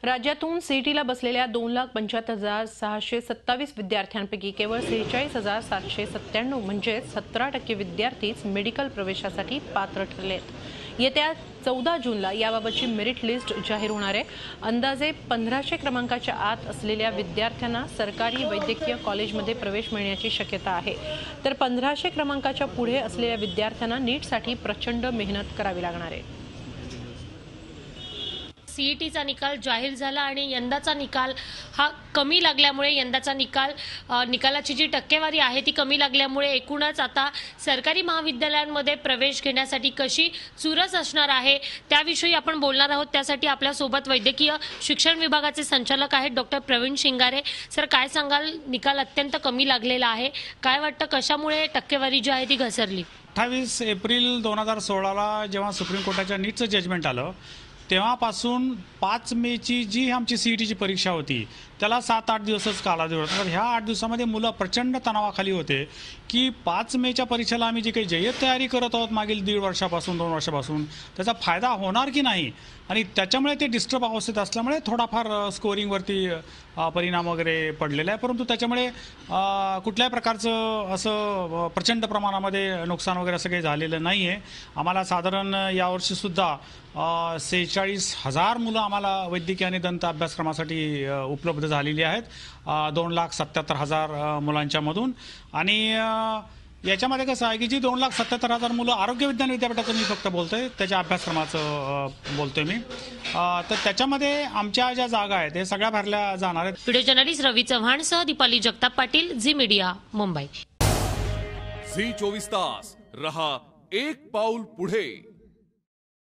राज्यातून सीईटीला बसलेल्या 2,75,627 विद्यार्थ्यांपैकी केवळ 46,797 म्हणजे 17% विद्यार्थीच मेडिकल प्रवेशासाठी पात्र ठरलेत। येत्या 14 जूनला याबाबतची मेरिट लिस्ट जाहीर होणार आहे। अंदाजे 1500 क्रमांकाच्या आत असलेल्या विद्यार्थ्यांना सरकारी वैद्यकीय कॉलेजमध्ये प्रवेश मिळण्याची शक्यता आहे, तर 1500 क्रमांकाच्या पुढे असलेल्या विद्यार्थ्यांना नीटसाठी प्रचंड मेहनत करावी लागणार आहे। सीईटीचा निकाल जाहीर झाला आणि यंदाचा निकाल हा कमी लागल्यामुळे यंदाचा निकालाची जी टक्केवारी आहे ती कमी लागल्यामुळे एकूणच आता सरकारी महाविद्यालयांमध्ये प्रवेश घेण्यासाठी कशी चुरस असणार आहे त्याविषयी आपण बोलणार आहोत। त्यासाठी आपल्या सोबत वैद्यकीय शिक्षण विभागाचे संचालक आहेत डॉक्टर प्रवीण शिंगारे। सर, काय सांगाल? निकाल अत्यंत कमी लागलेला आहे, काय वाटतं कशामुळे टक्केवारी जी आहे ती घसरली? 28 एप्रिल 2016ला जेव्हा सुप्रीम कोर्टाच्या नीटचं जजमेंट आलं तेव्हापासून 5 मेची जी आमची सीईटीची परीक्षा होती त्याला 7-8 दिवसच कालावधी होता। तर ह्या 8 दिवसामध्ये मुलं प्रचंड तणावाखाली होते की 5 मेच्या परीक्षेला आम्ही जी काही जय्यत तयारी करत आहोत मागील 1.5 वर्षापासून 2 वर्षापासून त्याचा फायदा होणार की नाही, आणि त्याच्यामुळे ते डिस्टर्ब अवस्थेत असल्यामुळे थोडाफार स्कोरिंगवरती परिणाम वगैरे पडलेला आहे। परंतु त्याच्यामुळे कुठल्याही प्रकारचं असं प्रचंड प्रमाणामध्ये नुकसान वगैरे असं काही झालेलं नाही आहे। आम्हाला साधारण यावर्षीसुद्धा 46,000 मुलं आम्हाला वैद्यकीय आणि दंत अभ्यासक्रमासाठी उपलब्ध झालेली आहेत 2,77,000 मुलांच्या मधून। आणि याच्यामध्ये कसं आहे की जी 2,77,000 मुलं आरोग्य विज्ञान विद्यापीठाचं मी फक्त बोलतोय, त्याच्या अभ्यासक्रमाचं बोलतोय मी, तर त्याच्यामध्ये आमच्या ज्या जागा आहेत हे सगळ्या भरल्या जाणार आहेत। व्हिडिओ जर्नलिस्ट रवी चव्हाणसह दीपाली जगताप पाटील, झी मीडिया, मुंबई। झी 24 तास रहा एक पाऊल पुढे।